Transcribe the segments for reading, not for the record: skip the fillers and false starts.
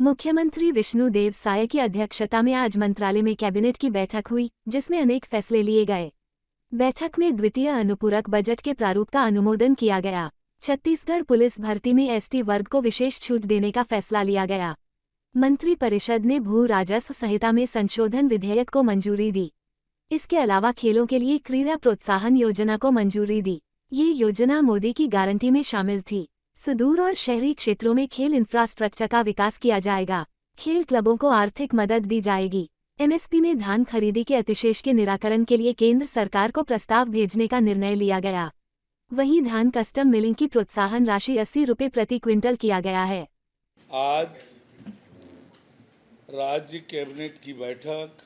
मुख्यमंत्री विष्णुदेव साय की अध्यक्षता में आज मंत्रालय में कैबिनेट की बैठक हुई, जिसमें अनेक फैसले लिए गए। बैठक में द्वितीय अनुपूरक बजट के प्रारूप का अनुमोदन किया गया। छत्तीसगढ़ पुलिस भर्ती में एसटी वर्ग को विशेष छूट देने का फैसला लिया गया। मंत्रिपरिषद ने भू राजस्व संहिता में संशोधन विधेयक को मंजूरी दी। इसके अलावा खेलों के लिए क्रीड़ा प्रोत्साहन योजना को मंजूरी दी। ये योजना मोदी की गारंटी में शामिल थी। सुदूर और शहरी क्षेत्रों में खेल इंफ्रास्ट्रक्चर का विकास किया जाएगा। खेल क्लबों को आर्थिक मदद दी जाएगी। एमएसपी में धान खरीदी के अतिशेष के निराकरण के लिए केंद्र सरकार को प्रस्ताव भेजने का निर्णय लिया गया। वहीं धान कस्टम मिलिंग की प्रोत्साहन राशि 80 रुपये प्रति क्विंटल किया गया है। आज राज्य कैबिनेट की बैठक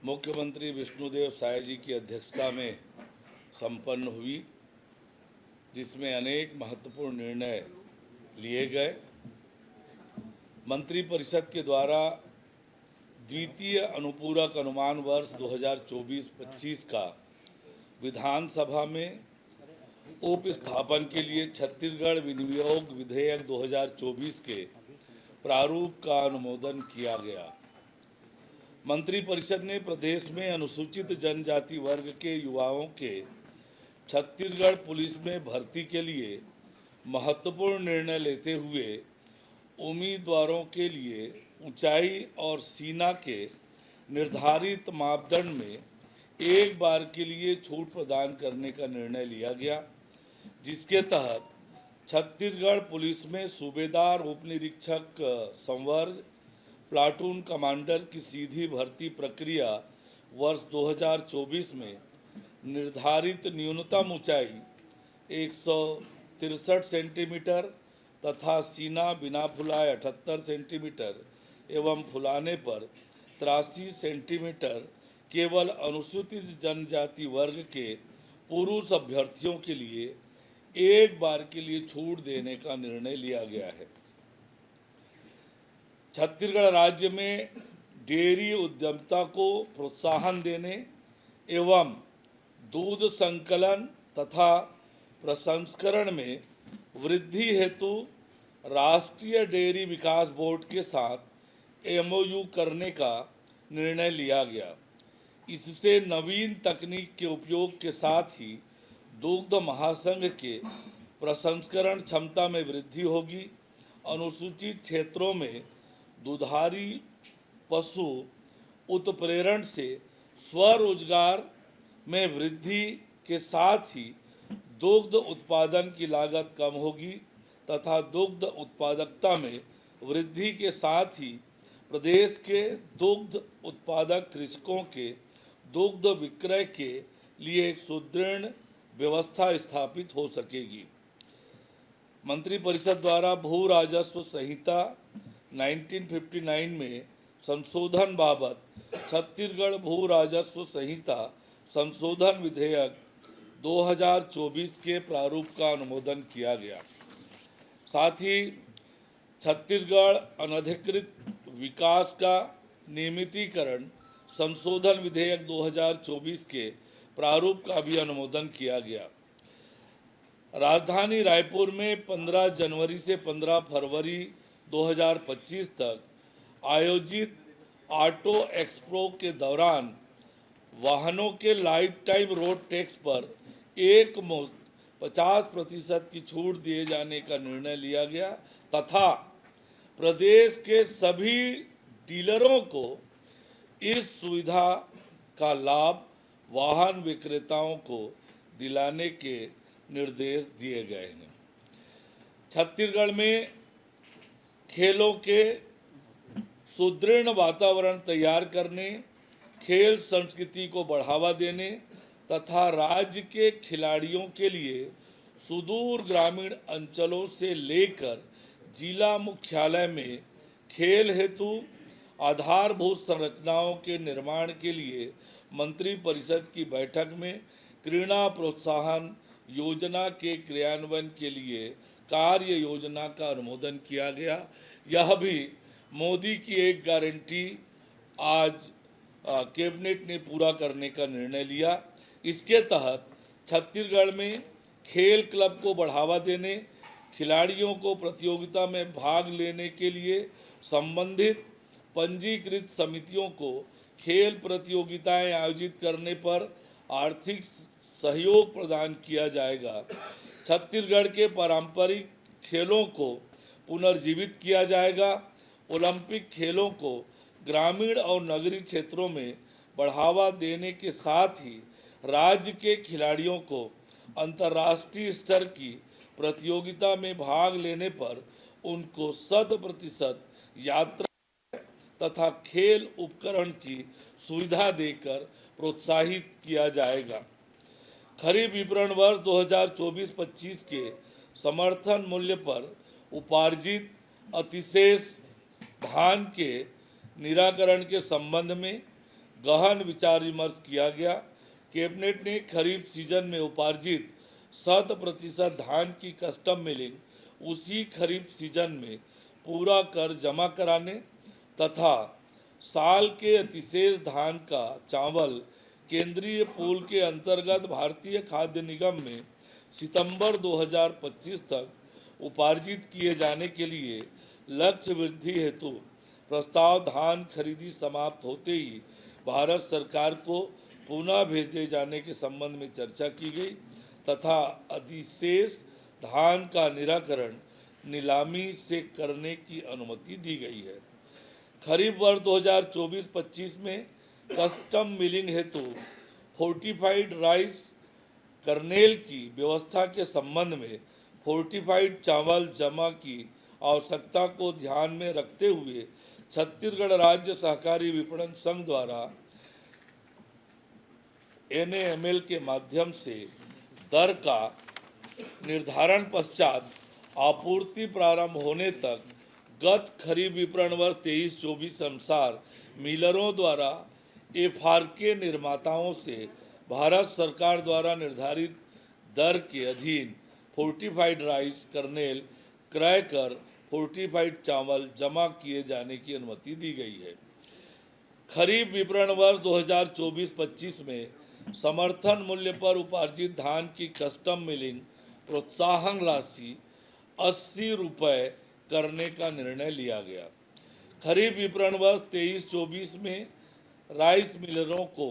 मुख्यमंत्री विष्णुदेव साय जी की अध्यक्षता में संपन्न हुई, जिसमें अनेक महत्वपूर्ण निर्णय लिए गए। मंत्रिपरिषद के द्वारा द्वितीय अनुपूरक अनुमान वर्ष 2024-25 का विधानसभा में उपस्थापन के लिए छत्तीसगढ़ विनियोग विधेयक 2024 के प्रारूप का अनुमोदन किया गया। मंत्रिपरिषद ने प्रदेश में अनुसूचित जनजाति वर्ग के युवाओं के छत्तीसगढ़ पुलिस में भर्ती के लिए महत्वपूर्ण निर्णय लेते हुए उम्मीदवारों के लिए ऊंचाई और सीना के निर्धारित मापदंड में एक बार के लिए छूट प्रदान करने का निर्णय लिया गया, जिसके तहत छत्तीसगढ़ पुलिस में सूबेदार, उपनिरीक्षक संवर्ग, प्लाटून कमांडर की सीधी भर्ती प्रक्रिया वर्ष 2024 में निर्धारित न्यूनतम ऊंचाई 163 सेंटीमीटर तथा सीना बिना फुलाए 78 सेंटीमीटर एवं फुलाने पर 83 सेंटीमीटर केवल अनुसूचित जनजाति वर्ग के पुरुष अभ्यर्थियों के लिए एक बार के लिए छूट देने का निर्णय लिया गया है। छत्तीसगढ़ राज्य में डेयरी उद्यमिता को प्रोत्साहन देने एवं दूध संकलन तथा प्रसंस्करण में वृद्धि हेतु राष्ट्रीय डेयरी विकास बोर्ड के साथ एमओयू करने का निर्णय लिया गया। इससे नवीन तकनीक के उपयोग के साथ ही दुग्ध महासंघ के प्रसंस्करण क्षमता में वृद्धि होगी। अनुसूचित क्षेत्रों में दुधारी पशु उत्प्रेरण से स्वरोजगार में वृद्धि के साथ ही दुग्ध उत्पादन की लागत कम होगी तथा दुग्ध उत्पादकता में वृद्धि के साथ ही प्रदेश के दुग्ध उत्पादक कृषकों के दुग्ध विक्रय के लिए एक सुदृढ़ व्यवस्था स्थापित हो सकेगी। मंत्रिपरिषद द्वारा भू राजस्व संहिता 1959 में संशोधन बाबत छत्तीसगढ़ भू राजस्व संहिता संशोधन विधेयक 2024 के प्रारूप का अनुमोदन किया गया। साथ ही छत्तीसगढ़ अनधिकृत विकास का नियमितीकरण संशोधन विधेयक 2024 के प्रारूप का भी अनुमोदन किया गया। राजधानी रायपुर में 15 जनवरी से 15 फरवरी 2025 तक आयोजित ऑटो एक्सपो के दौरान वाहनों के लाइफ टाइम रोड टैक्स पर एक मुश्त 50% की छूट दिए जाने का निर्णय लिया गया तथा प्रदेश के सभी डीलरों को इस सुविधा का लाभ वाहन विक्रेताओं को दिलाने के निर्देश दिए गए हैं। छत्तीसगढ़ में खेलों के सुदृढ़ वातावरण तैयार करने, खेल संस्कृति को बढ़ावा देने तथा राज्य के खिलाड़ियों के लिए सुदूर ग्रामीण अंचलों से लेकर जिला मुख्यालय में खेल हेतु आधारभूत संरचनाओं के निर्माण के लिए मंत्रिपरिषद की बैठक में क्रीड़ा प्रोत्साहन योजना के क्रियान्वयन के लिए कार्य योजना का अनुमोदन किया गया। यह भी मोदी की एक गारंटी आज कैबिनेट ने पूरा करने का निर्णय लिया। इसके तहत छत्तीसगढ़ में खेल क्लब को बढ़ावा देने, खिलाड़ियों को प्रतियोगिता में भाग लेने के लिए संबंधित पंजीकृत समितियों को खेल प्रतियोगिताएं आयोजित करने पर आर्थिक सहयोग प्रदान किया जाएगा। छत्तीसगढ़ के पारंपरिक खेलों को पुनर्जीवित किया जाएगा। ओलंपिक खेलों को ग्रामीण और नगरीय क्षेत्रों में बढ़ावा देने के साथ ही राज्य के खिलाड़ियों को अंतर्राष्ट्रीय स्तर की प्रतियोगिता में भाग लेने पर उनको 100% यात्रा तथा खेल उपकरण की सुविधा देकर प्रोत्साहित किया जाएगा। खरीफ विपणन वर्ष 2024-25 के समर्थन मूल्य पर उपार्जित अतिशेष धान के निराकरण के संबंध में गहन विचार विमर्श किया गया। कैबिनेट ने खरीफ सीजन में उपार्जित 100% धान की कस्टम मिलिंग उसी खरीफ सीजन में पूरा कर जमा कराने तथा साल के अतिशेष धान का चावल केंद्रीय पूल के अंतर्गत भारतीय खाद्य निगम में सितंबर 2025 तक उपार्जित किए जाने के लिए लक्ष्य वृद्धि हेतु प्रस्ताव धान खरीदी समाप्त होते ही भारत सरकार को पुनः भेजे जाने के संबंध में चर्चा की गई तथा अधिशेष धान का निराकरण नीलामी से करने की अनुमति दी गई है। खरीफ वर्ष 2024-25 में कस्टम मिलिंग हेतु फोर्टिफाइड राइस कर्नेल की व्यवस्था के संबंध में फोर्टिफाइड चावल जमा की आवश्यकता को ध्यान में रखते हुए छत्तीसगढ़ राज्य सहकारी विपणन संघ द्वारा NAML के माध्यम से दर का निर्धारण पश्चात आपूर्ति प्रारंभ होने तक गत खरीफ विपणन वर्ष 23-24 अनुसार मिलरों द्वारा FRK निर्माताओं से भारत सरकार द्वारा निर्धारित दर के अधीन फोर्टिफाइड राइस कर्नेल क्रय कर फोर्टिफाइड चावल जमा किए जाने की अनुमति दी गई है। खरीफ विपणन वर्ष 2024-25 में समर्थन मूल्य पर उपार्जित धान की कस्टम मिलिंग प्रोत्साहन राशि 80 रुपये करने का निर्णय लिया गया। खरीफ विपणन वर्ष 23-24 में राइस मिलरों को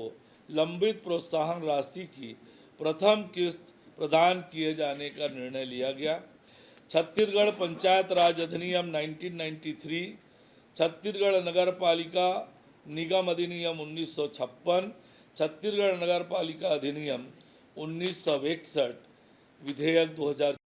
लंबित प्रोत्साहन राशि की प्रथम किस्त प्रदान किए जाने का निर्णय लिया गया। छत्तीसगढ़ पंचायत राज अधिनियम 1993, छत्तीसगढ़ नगर पालिका निगम अधिनियम 1956, छत्तीसगढ़ नगर पालिका अधिनियम 1961, विधेयक 2000